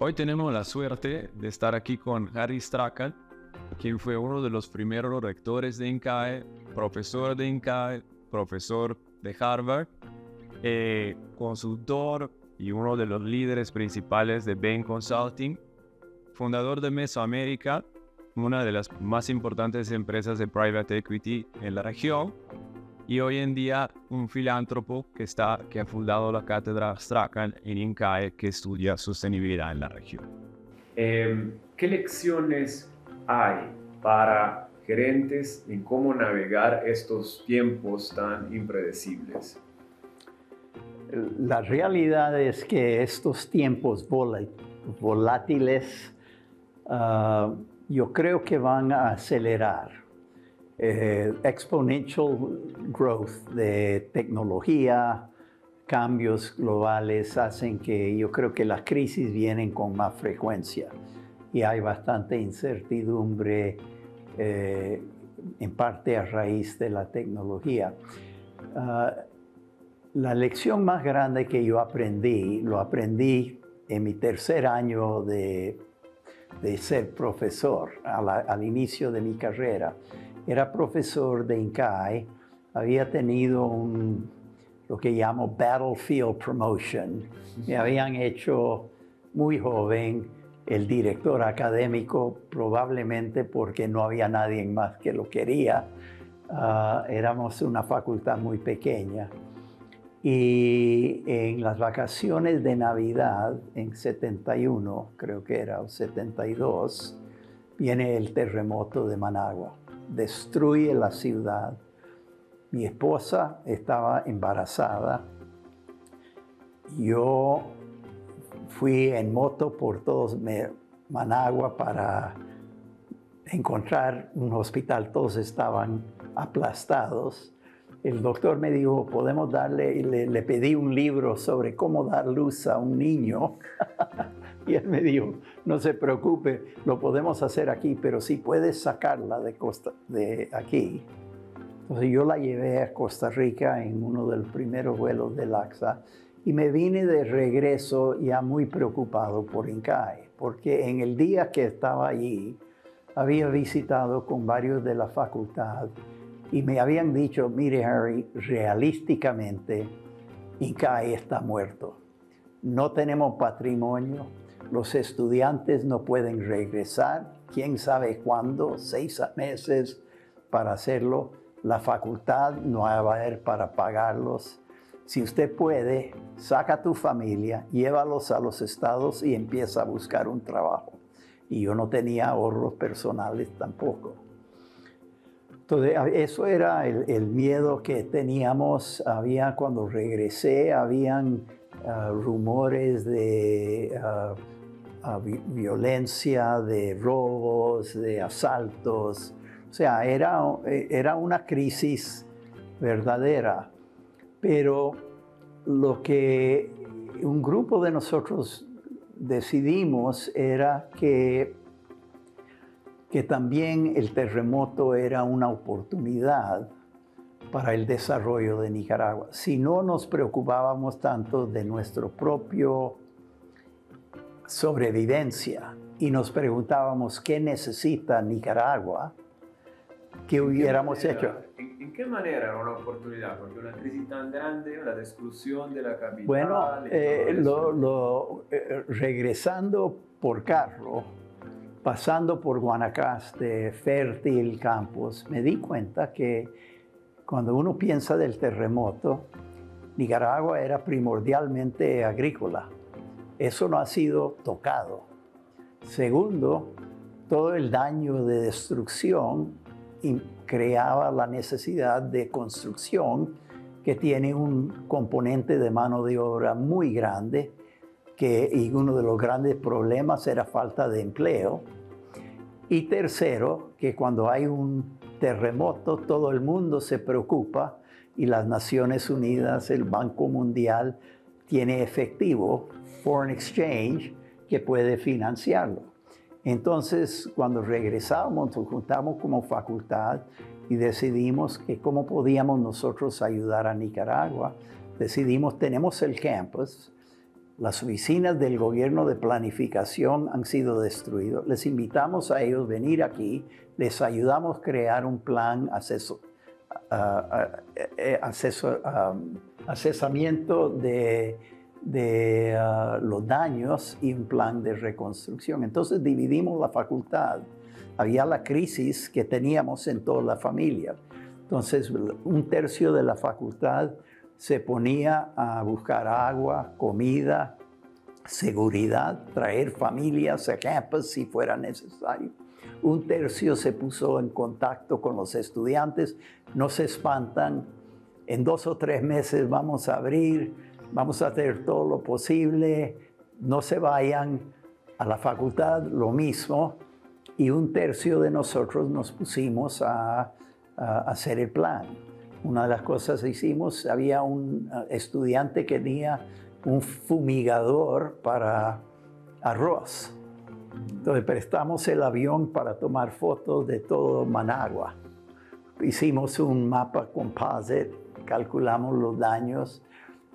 Hoy tenemos la suerte de estar aquí con Harry Strachan, quien fue uno de los primeros rectores de INCAE, profesor de INCAE, profesor de Harvard, consultor y uno de los líderes principales de Bain Consulting, fundador de Mesoamérica, una de las más importantes empresas de private equity en la región, y hoy en día un filántropo que ha fundado la cátedra Strachan en INCAE, que estudia sostenibilidad en la región. ¿Qué lecciones hay para gerentes en cómo navegar estos tiempos tan impredecibles? La realidad es que estos tiempos volátiles, yo creo que van a acelerar. Exponential growth de tecnología, cambios globales hacen que yo creo que las crisis vienen con más frecuencia y hay bastante incertidumbre en parte a raíz de la tecnología. La lección más grande que yo lo aprendí en mi tercer año de ser profesor, al inicio de mi carrera. Era profesor de INCAE, había tenido lo que llamo battlefield promotion. Me habían hecho muy joven el director académico, probablemente porque no había nadie más que lo quería. Éramos una facultad muy pequeña. Y en las vacaciones de Navidad, en 71, creo que era, o 72, viene el terremoto de Managua. Destruye la ciudad. Mi esposa estaba embarazada. Yo fui en moto por todo Managua para encontrar un hospital. Todos estaban aplastados. El doctor me dijo, podemos darle, le pedí un libro sobre cómo dar luz a un niño. Y él me dijo, no se preocupe, lo podemos hacer aquí, pero si puedes sacarla de aquí. Entonces yo la llevé a Costa Rica en uno de los primeros vuelos del AXA y me vine de regreso ya muy preocupado por INCAE, porque en el día que estaba allí había visitado con varios de la facultad y me habían dicho, mire Harry, realísticamente INCAE está muerto. No tenemos patrimonio. Los estudiantes no pueden regresar, quién sabe cuándo, 6 meses para hacerlo. La facultad no va a haber para pagarlos. Si usted puede, saca a tu familia, llévalos a los estados y empieza a buscar un trabajo. Y yo no tenía ahorros personales tampoco. Entonces, eso era el miedo que teníamos. Cuando regresé, habían rumores de violencia, de robos, de asaltos. O sea, era una crisis verdadera. Pero lo que un grupo de nosotros decidimos era que también el terremoto era una oportunidad para el desarrollo de Nicaragua. Si no nos preocupábamos tanto de nuestro propio sobrevivencia y nos preguntábamos qué necesita Nicaragua, ¿qué hubiéramos hecho? ¿En qué manera era una oportunidad? Porque una crisis tan grande, la destrucción de la capital... Bueno, regresando por carro, pasando por Guanacaste, Fértil, Campos, me di cuenta que cuando uno piensa del terremoto, Nicaragua era primordialmente agrícola. Eso no ha sido tocado. Segundo, todo el daño de destrucción creaba la necesidad de construcción que tiene un componente de mano de obra muy grande y uno de los grandes problemas era falta de empleo. Y tercero, que cuando hay un terremoto todo el mundo se preocupa y las Naciones Unidas, el Banco Mundial tiene efectivo, foreign exchange, que puede financiarlo. Entonces, cuando regresamos, nos juntamos como facultad y decidimos que cómo podíamos nosotros ayudar a Nicaragua. Decidimos, tenemos el campus, Las oficinas del gobierno de planificación han sido destruidas. Les invitamos a ellos a venir aquí, les ayudamos a crear un plan asesoramiento de los daños y un plan de reconstrucción. Entonces dividimos la facultad. Había la crisis que teníamos en toda la familia. Entonces, un tercio de la facultad se ponía a buscar agua, comida, seguridad, traer familias a campus si fuera necesario. Un tercio se puso en contacto con los estudiantes. No se espantan. En 2 o 3 meses vamos a abrir, vamos a hacer todo lo posible. No se vayan a la facultad, lo mismo. Y un tercio de nosotros nos pusimos a hacer el plan. Una de las cosas que hicimos, había un estudiante que tenía un fumigador para arroz. Entonces prestamos el avión para tomar fotos de todo Managua. Hicimos un mapa composite, calculamos los daños.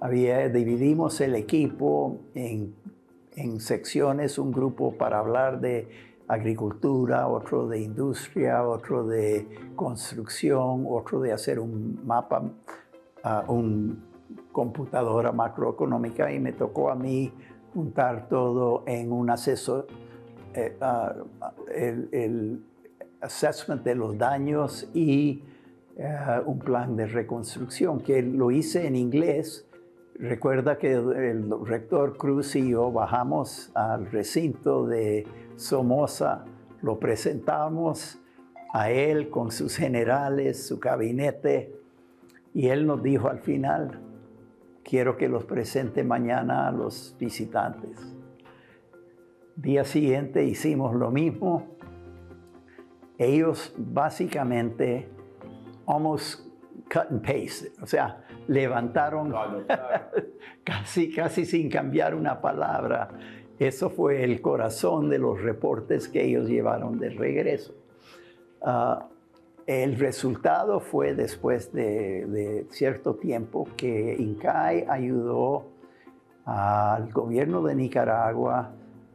Dividimos el equipo en secciones, un grupo para hablar de agricultura, otro de industria, otro de construcción, otro de hacer un mapa, un computadora macroeconómica, y me tocó a mí juntar todo en un el assessment de los daños y un plan de reconstrucción, que lo hice en inglés. Recuerda que el rector Cruz y yo bajamos al recinto de Somoza, lo presentamos a él con sus generales, su gabinete, y él nos dijo al final: quiero que los presente mañana a los visitantes. Día siguiente hicimos lo mismo. Ellos básicamente almost cut and paste, o sea, levantaron casi sin cambiar una palabra. Eso fue el corazón de los reportes que ellos llevaron de regreso. El resultado fue, después de cierto tiempo, que INCAE ayudó al gobierno de Nicaragua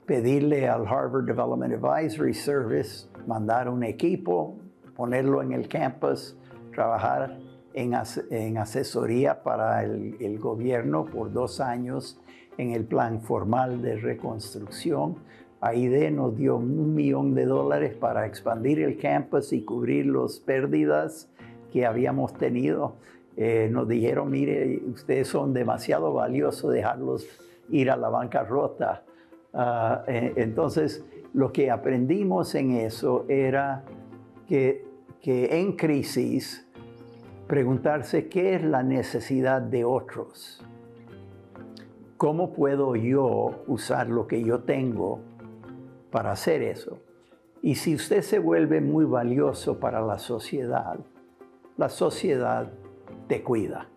pedirle al Harvard Development Advisory Service mandar un equipo, ponerlo en el campus, trabajar en asesoría para el gobierno por 2 años en el plan formal de reconstrucción. AID nos dio $1 millón para expandir el campus y cubrir las pérdidas que habíamos tenido. Nos dijeron: mire, ustedes son demasiado valiosos, dejarlos ir a la bancarrota. Entonces, lo que aprendimos en eso era que en crisis, preguntarse qué es la necesidad de otros. ¿Cómo puedo yo usar lo que yo tengo para hacer eso? Y si usted se vuelve muy valioso para la sociedad te cuida,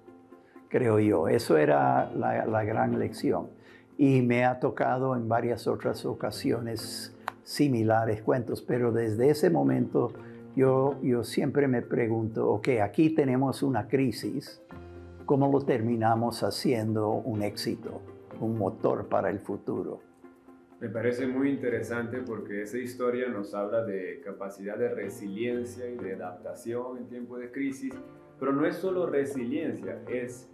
creo yo. Eso era la gran lección. Y me ha tocado en varias otras ocasiones similares cuentos, pero desde ese momento yo siempre me pregunto: ok, aquí tenemos una crisis, ¿cómo lo terminamos haciendo un éxito, un motor para el futuro? Me parece muy interesante porque esa historia nos habla de capacidad de resiliencia y de adaptación en tiempos de crisis, pero no es solo resiliencia, es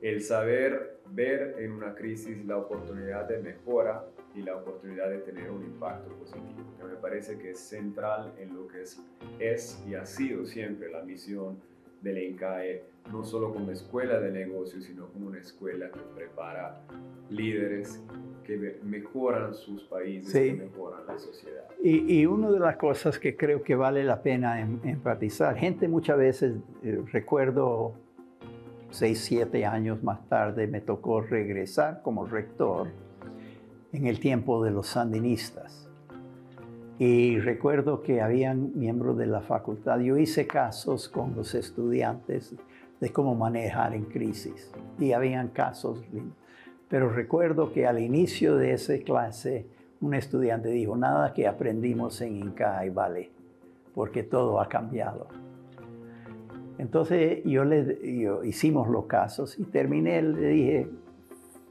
el saber ver en una crisis la oportunidad de mejora y la oportunidad de tener un impacto positivo, que me parece que es central en lo que es y ha sido siempre la misión de la INCAE, no solo como escuela de negocios, sino como una escuela que prepara líderes que mejoran sus países, sí, que mejoran la sociedad. Y una de las cosas que creo que vale la pena enfatizar, gente muchas veces, recuerdo 6, 7 años más tarde, me tocó regresar como rector en el tiempo de los sandinistas. Y recuerdo que habían miembros de la facultad. Yo hice casos con los estudiantes de cómo manejar en crisis. Y habían casos. Pero recuerdo que al inicio de esa clase, un estudiante dijo: nada que aprendimos en INCAE vale, porque todo ha cambiado. Entonces yo hicimos los casos y terminé, le dije: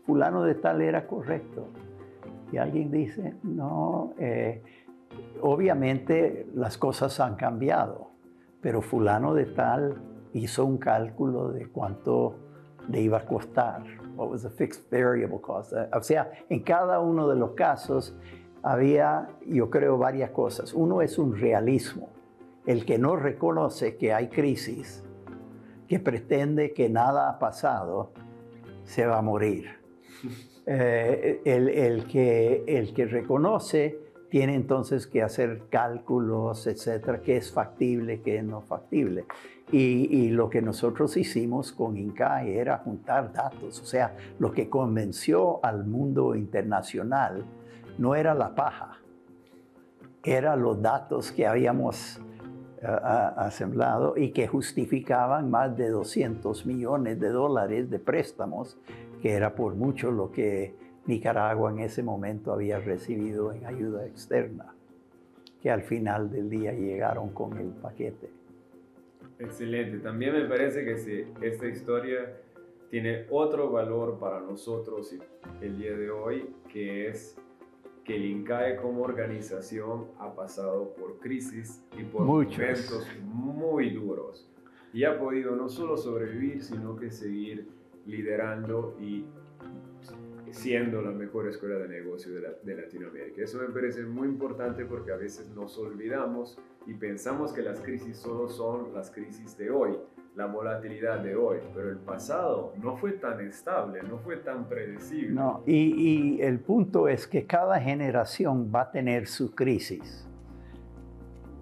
fulano de tal era correcto. Y alguien dice, no, obviamente las cosas han cambiado, pero fulano de tal hizo un cálculo de cuánto le iba a costar. What was the fixed variable cost? O sea, en cada uno de los casos había, yo creo, varias cosas. Uno es un realismo. El que no reconoce que hay crisis, que pretende que nada ha pasado, se va a morir. El que reconoce tiene entonces que hacer cálculos, etcétera, qué es factible, qué no factible. Y lo que nosotros hicimos con INCAE era juntar datos. O sea, lo que convenció al mundo internacional no era la paja, eran los datos que habíamos asemblado y que justificaban más de $200 millones de préstamos, que era por mucho lo que Nicaragua en ese momento había recibido en ayuda externa, que al final del día llegaron con el paquete. Excelente. También me parece que esta historia tiene otro valor para nosotros el día de hoy, que es que el INCAE como organización ha pasado por crisis y por momentos muy duros y ha podido no solo sobrevivir, sino que seguir liderando y siendo la mejor escuela de negocio de Latinoamérica. Eso me parece muy importante porque a veces nos olvidamos y pensamos que las crisis solo son las crisis de hoy, la volatilidad de hoy, pero el pasado no fue tan estable, no fue tan predecible. No, y el punto es que cada generación va a tener su crisis.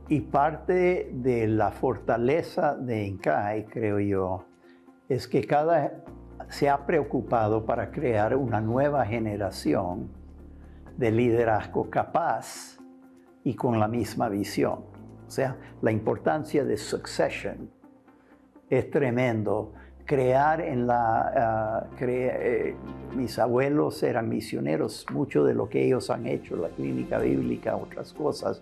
Y parte de la fortaleza de INCAE, creo yo, es que se ha preocupado para crear una nueva generación de liderazgo capaz y con la misma visión. O sea, la importancia de succession es tremendo. Mis abuelos eran misioneros, mucho de lo que ellos han hecho, la clínica bíblica, otras cosas,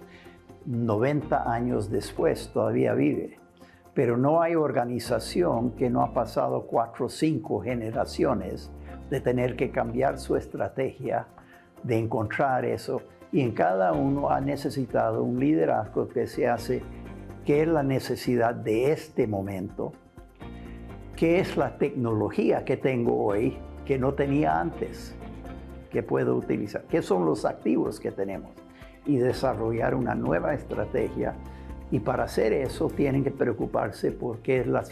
90 años después todavía vive. Pero no hay organización que no ha pasado 4 o 5 generaciones de tener que cambiar su estrategia, de encontrar eso. Y en cada uno ha necesitado un liderazgo que se hace, qué es la necesidad de este momento, qué es la tecnología que tengo hoy que no tenía antes, que puedo utilizar, qué son los activos que tenemos, y desarrollar una nueva estrategia. Y para hacer eso tienen que preocuparse porque es la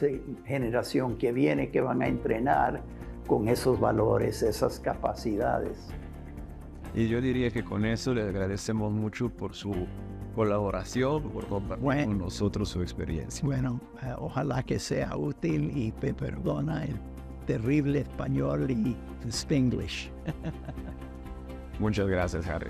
generación que viene que van a entrenar con esos valores, esas capacidades. Y yo diría que con eso le agradecemos mucho por su colaboración, por compartir con nosotros su experiencia. Bueno, ojalá que sea útil y perdona el terrible español y Spanglish. Muchas gracias, Harry.